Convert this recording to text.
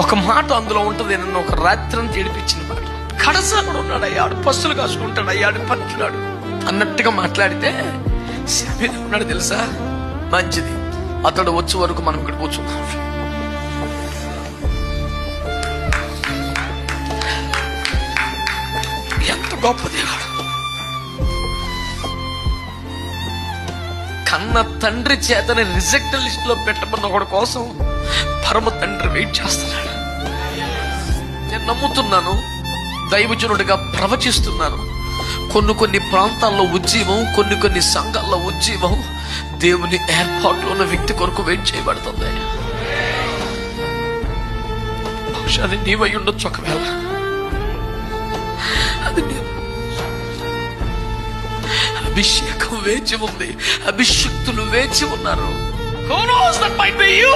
ఒక మాట అందులో ఉంటుంది, నన్ను ఒక రాత్రి అంతా ఏడిపించిన మాట. కడసానుడు ఉన్నాడు, అయ్యాడు పస్తులు కాసుకుంటాడు, అయ్యాడు పట్టినాడు అన్నట్టుగా మాట్లాడితే సమీద ఉన్నాడు తెలుసా, మంచిది అతడు వచ్చే వరకు మనం ఇక్కడ కూర్చున్నాం. ఎంత గొప్ప దేవుడు. కన్న తండ్రి చేతని రిజెక్ట్ లిస్ట్ లో పెట్టమన్న ఒకటి కోసం పరమ తండ్రి వెయిట్ చేస్తున్నాడు. నేను నమ్ముతున్నాను, దైవజనుడిగా ప్రవచిస్తున్నాను. కొన్ని ప్రాంతాల్లో ఉజ్జీవం, కొన్ని సంఘాల్లో ఉజ్జీవం దేవుని ఏర్పాటులో ఉన్న వ్యక్తి కొరకు వెయిట్ చేయబడుతుంది. బహుశా అది నీవై ఉండొచ్చు. ఒకవేళ అది అభిషేకం వేచి ఉంది, అభిషక్తులు వేచి ఉన్నారు. Who knows, that might be you.